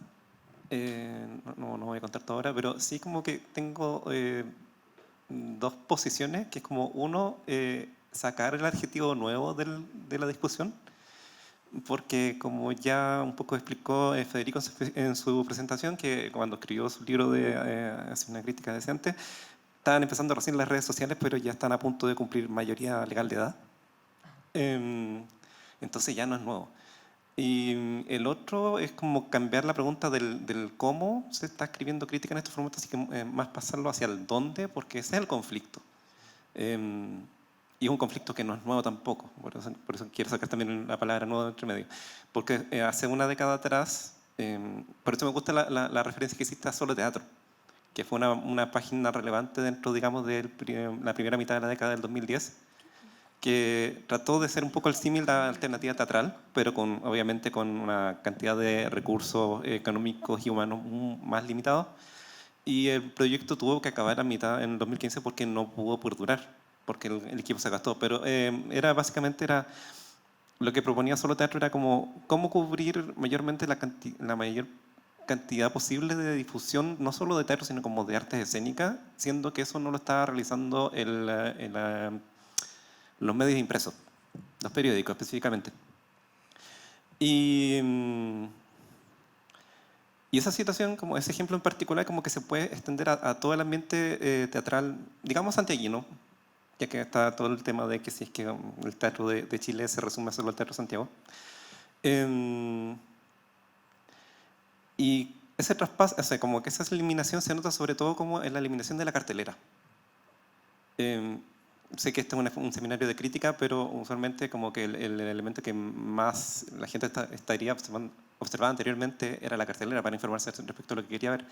No voy a contar todo ahora, pero sí como que tengo dos posiciones, que es como uno, sacar el adjetivo nuevo de la discusión, porque como ya un poco explicó Federico en su presentación, que cuando escribió su libro de Hacer una crítica decente, estaban empezando recién las redes sociales, pero ya están a punto de cumplir mayoría legal de edad. Entonces ya no es nuevo. Y el otro es como cambiar la pregunta del cómo se está escribiendo crítica en estos formatos, así que más pasarlo hacia el dónde, porque ese es el conflicto. Y es un conflicto que no es nuevo tampoco, por eso quiero sacar también la palabra nuevo entre medio. Porque hace una década atrás, por eso me gusta la referencia que hiciste a Solo Teatro, que fue una página relevante dentro, digamos, de la primera mitad de la década del 2010, que trató de ser un poco el símil de la alternativa teatral, pero obviamente con una cantidad de recursos económicos y humanos más limitados. Y el proyecto tuvo que acabar a mitad en 2015 porque no pudo perdurar, porque el equipo se gastó. Pero básicamente lo que proponía Solo Teatro era como cómo cubrir mayormente la mayor cantidad posible de difusión, no solo de teatro, sino como de artes escénicas, siendo que eso no lo estaba realizando los medios impresos, los periódicos específicamente. Y esa situación, como ese ejemplo en particular, como que se puede extender a todo el ambiente teatral, digamos santiaguino, ya que está todo el tema de que si es que el teatro de Chile se resume solo al Teatro Santiago. Y ese traspaso, o sea, como que esa eliminación se nota sobre todo como en la eliminación de la cartelera. Sé que este es un seminario de crítica, pero usualmente como que el elemento que más la gente estaría observando anteriormente era la cartelera para informarse respecto a lo que quería ver.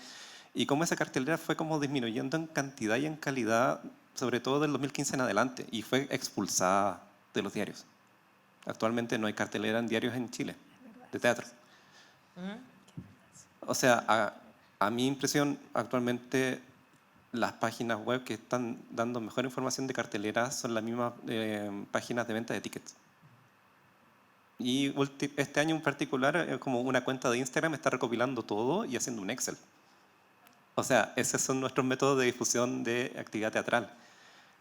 Y cómo esa cartelera fue como disminuyendo en cantidad y en calidad, sobre todo del 2015 en adelante, y fue expulsada de los diarios. Actualmente no hay cartelera en diarios en Chile, de teatro. O sea, a mi impresión, actualmente las páginas web que están dando mejor información de carteleras son las mismas páginas de venta de tickets. Y este año en particular, como una cuenta de Instagram está recopilando todo y haciendo un Excel. O sea, esos son nuestros métodos de difusión de actividad teatral.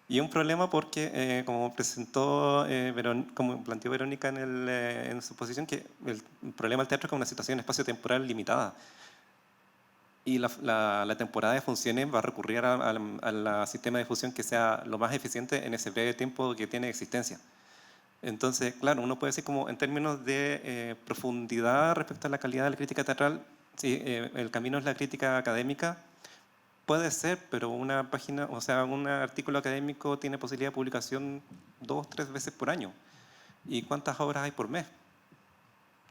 Y es un problema porque, como como planteó Verónica en su posición, que el problema del teatro es que es una situación espacio-temporal limitada. Y la temporada de funciones va a recurrir al sistema de difusión que sea lo más eficiente en ese breve tiempo que tiene existencia. Entonces, claro, uno puede decir como en términos de profundidad respecto a la calidad de la crítica teatral, sí, el camino es la crítica académica, puede ser, pero una página, o sea, un artículo académico tiene posibilidad de publicación 2 o 3 veces por año. ¿Y cuántas obras hay por mes?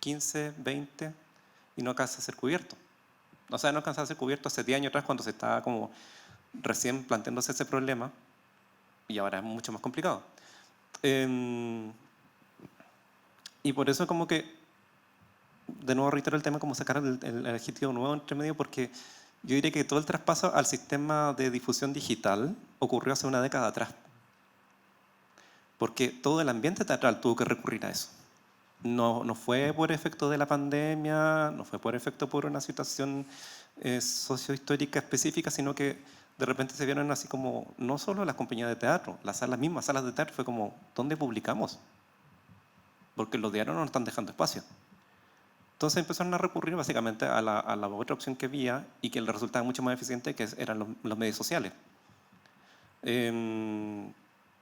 15, 20, y no alcanza a ser cubierto. O sea, no alcanza a ser cubierto hace 10 años atrás cuando se estaba como recién planteándose ese problema, y ahora es mucho más complicado. Y por eso como que, de nuevo reitero el tema, como sacar el adjetivo nuevo entre medio, porque yo diría que todo el traspaso al sistema de difusión digital ocurrió hace una década atrás. Porque todo el ambiente teatral tuvo que recurrir a eso. No fue por efecto de la pandemia, no fue por efecto por una situación sociohistórica específica, sino que de repente se vieron así como, no solo las compañías de teatro, las mismas salas de teatro, fue como, ¿dónde publicamos? Porque los diarios no nos están dejando espacio. Entonces empezaron a recurrir básicamente a la otra opción que había y que le resultaba mucho más eficiente, que eran los medios sociales.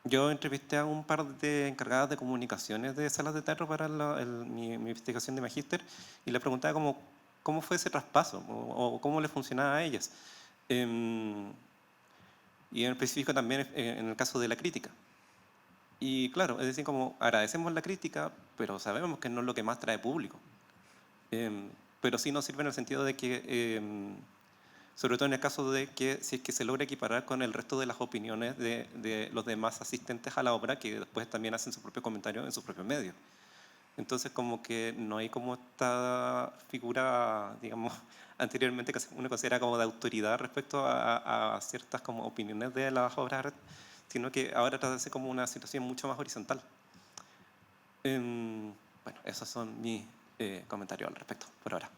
Yo entrevisté a un par de encargadas de comunicaciones de salas de teatro para mi investigación de magíster y le preguntaba cómo fue ese traspaso o cómo le funcionaba a ellas. Y en específico también en el caso de la crítica. Y claro, es decir, como agradecemos la crítica, pero sabemos que no es lo que más trae público. Pero sí nos sirve en el sentido de que, sobre todo en el caso de que si es que se logra equiparar con el resto de las opiniones de los demás asistentes a la obra, que después también hacen su propio comentario en sus propios medios. Entonces como que no hay como esta figura, digamos, anteriormente que uno considera como de autoridad respecto a ciertas como opiniones de las obras, sino que ahora trata de ser como una situación mucho más horizontal. Bueno, esos son mis comentarios al respecto, por ahora.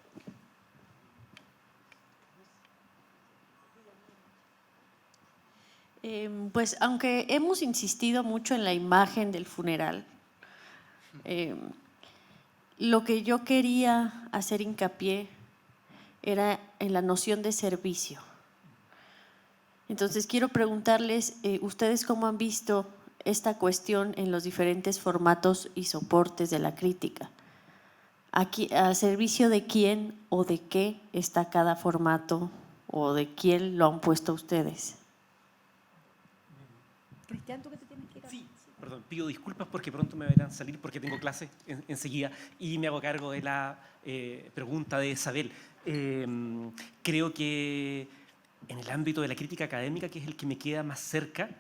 Pues aunque hemos insistido mucho en la imagen del funeral, lo que yo quería hacer hincapié era en la noción de servicio. Entonces quiero preguntarles, ¿ustedes cómo han visto esta cuestión en los diferentes formatos y soportes de la crítica? ¿A servicio de quién o de qué está cada formato o de quién lo han puesto ustedes? Cristian, ¿tú qué te tienes que ir a... Sí, perdón, pido disculpas porque pronto me verán salir porque tengo clase enseguida y me hago cargo de la pregunta de Isabel. Creo que en el ámbito de la crítica académica, que es el que me queda más cerca,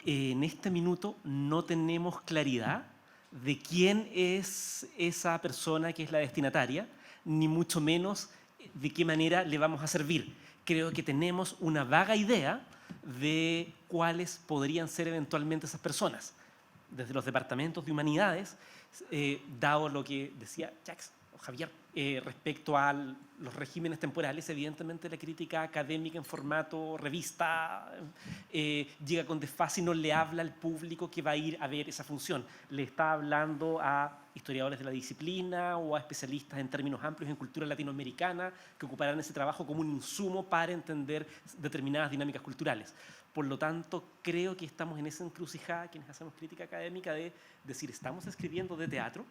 en este minuto no tenemos claridad de quién es esa persona que es la destinataria, ni mucho menos de qué manera le vamos a servir. Creo que tenemos una vaga idea de cuáles podrían ser eventualmente esas personas. Desde los departamentos de humanidades, dado lo que decía Jacques o Javier respecto a los regímenes temporales, evidentemente la crítica académica en formato revista llega con desfase y no le habla al público que va a ir a ver esa función. Le está hablando a historiadores de la disciplina o a especialistas en términos amplios en cultura latinoamericana que ocuparán ese trabajo como un insumo para entender determinadas dinámicas culturales. Por lo tanto, creo que estamos en esa encrucijada, quienes hacemos crítica académica, de decir, estamos escribiendo de teatro,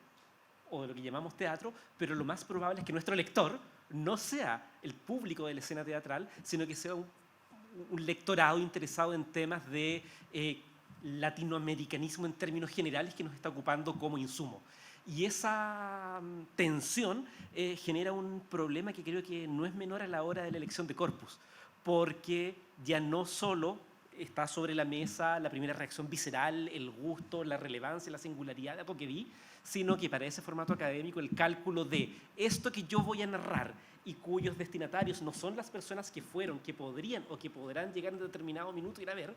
o de lo que llamamos teatro, pero lo más probable es que nuestro lector no sea el público de la escena teatral, sino que sea un lectorado interesado en temas de latinoamericanismo en términos generales que nos está ocupando como insumo. Y esa tensión genera un problema que creo que no es menor a la hora de la elección de corpus, porque ya no solo está sobre la mesa la primera reacción visceral, el gusto, la relevancia, la singularidad de algo que vi, sino que para ese formato académico el cálculo de esto que yo voy a narrar y cuyos destinatarios no son las personas que fueron, que podrían o que podrán llegar en determinado minuto a ir a ver,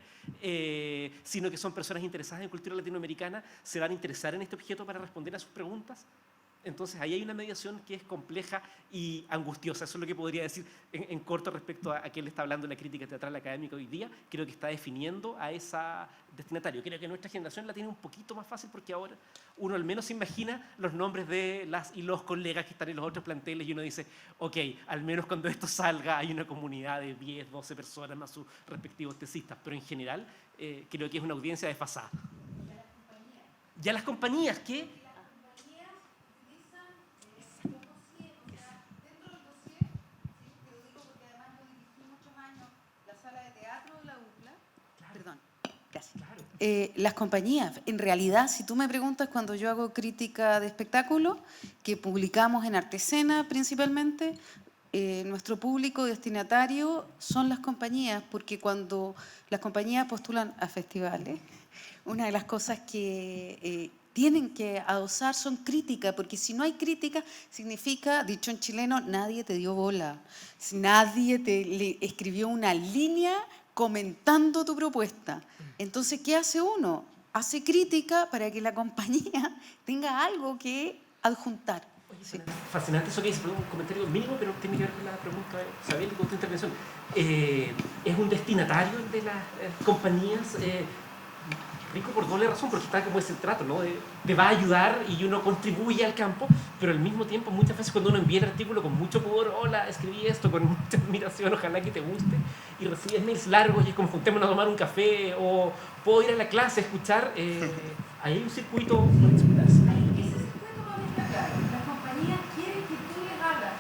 sino que son personas interesadas en cultura latinoamericana, se van a interesar en este objeto para responder a sus preguntas. Entonces, ahí hay una mediación que es compleja y angustiosa. Eso es lo que podría decir en corto respecto a qué le está hablando la crítica teatral académica hoy día. Creo que está definiendo a esa destinatario. Creo que nuestra generación la tiene un poquito más fácil porque ahora uno al menos se imagina los nombres de las y los colegas que están en los otros planteles y uno dice, ok, al menos cuando esto salga hay una comunidad de 10, 12 personas más sus respectivos tesistas. Pero en general creo que es una audiencia desfasada. Ya las compañías que... Las compañías, en realidad, si tú me preguntas cuando yo hago crítica de espectáculo, que publicamos en Artescena principalmente, nuestro público destinatario son las compañías, porque cuando las compañías postulan a festivales, una de las cosas que tienen que adosar son críticas, porque si no hay crítica, significa, dicho en chileno, nadie te dio bola, nadie le escribió una línea comentando tu propuesta. Entonces, ¿qué hace uno? Hace crítica para que la compañía tenga algo que adjuntar. Sí. Fascinante eso que dice, un comentario mínimo, pero tiene que ver con la pregunta de Isabel y con tu intervención. ¿Es un destinatario de las compañías? Rico por doble razón, porque está como ese trato, ¿no? De va a ayudar y uno contribuye al campo, pero al mismo tiempo muchas veces cuando uno envía el artículo con mucho pudor, hola, escribí esto con mucha admiración, ojalá que te guste, y recibes mails largos y es como juntémonos a tomar un café o puedo ir a la clase a escuchar, ahí hay un circuito no explotarse. Ese circuito no está claro. Las compañías quieren que tú les hagas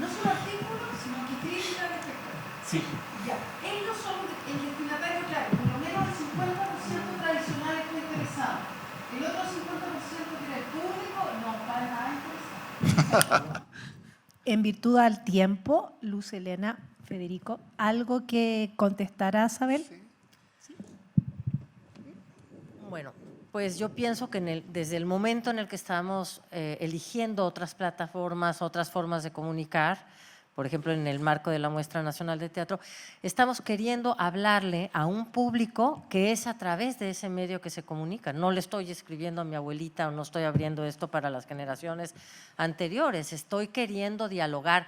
no solo artículos, sino que crítica de espectáculos. Sí. Ya, ellos son el destinatario claro, por lo menos el 50% tradicional está interesado. El otro 50% que era el público, no está nada interesado. En virtud al tiempo, Luz Helena, Federico, ¿algo que contestará Isabel? Sí. Bueno, pues yo pienso que desde el momento en el que estamos eligiendo otras plataformas, otras formas de comunicar, por ejemplo, en el marco de la Muestra Nacional de Teatro, estamos queriendo hablarle a un público que es a través de ese medio que se comunica. No le estoy escribiendo a mi abuelita o no estoy abriendo esto para las generaciones anteriores. Estoy queriendo dialogar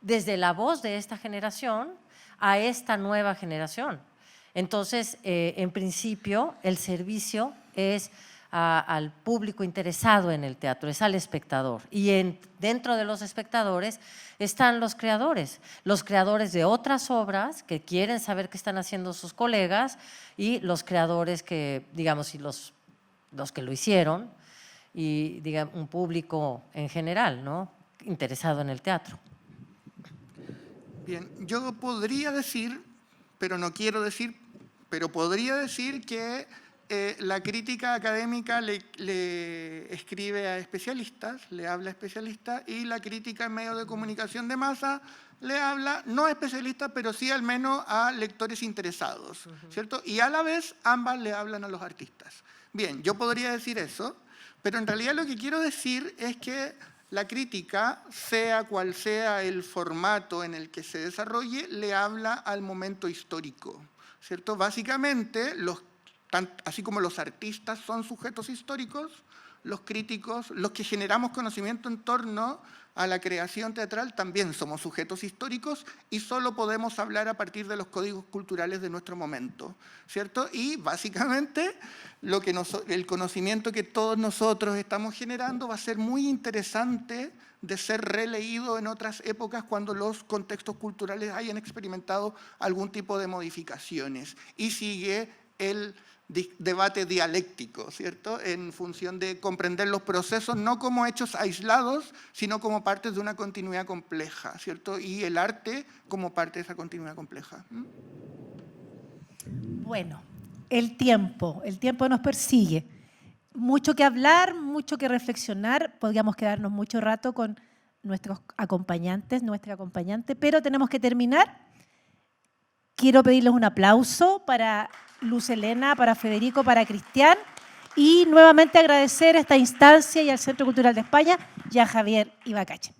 desde la voz de esta generación a esta nueva generación. Entonces, en principio, el servicio es al público interesado en el teatro, es al espectador. Y dentro de los espectadores están los creadores de otras obras que quieren saber qué están haciendo sus colegas y los creadores que, digamos, y los que lo hicieron y, digamos, un público en general, ¿no?, interesado en el teatro. Bien, yo podría decir, pero no quiero decir, pero podría decir que la crítica académica le escribe a especialistas, le habla a especialistas, y la crítica en medios de comunicación de masa le habla, no a especialistas, pero sí al menos a lectores interesados, ¿cierto? Y a la vez ambas le hablan a los artistas. Bien, yo podría decir eso, pero en realidad lo que quiero decir es que la crítica, sea cual sea el formato en el que se desarrolle, le habla al momento histórico, ¿cierto? Básicamente, así como los artistas son sujetos históricos, los críticos, los que generamos conocimiento en torno a la creación teatral, también somos sujetos históricos y solo podemos hablar a partir de los códigos culturales de nuestro momento, ¿cierto? Y básicamente el conocimiento que todos nosotros estamos generando va a ser muy interesante de ser releído en otras épocas cuando los contextos culturales hayan experimentado algún tipo de modificaciones. Y sigue el debate dialéctico, ¿cierto? En función de comprender los procesos no como hechos aislados, sino como partes de una continuidad compleja, ¿cierto? Y el arte como parte de esa continuidad compleja. Bueno, el tiempo nos persigue. Mucho que hablar, mucho que reflexionar. Podríamos quedarnos mucho rato con nuestros acompañantes, nuestra acompañante, pero tenemos que terminar. Quiero pedirles un aplauso para Luz Helena, para Federico, para Cristian, y nuevamente agradecer a esta instancia y al Centro Cultural de España y a Javier Ibacache.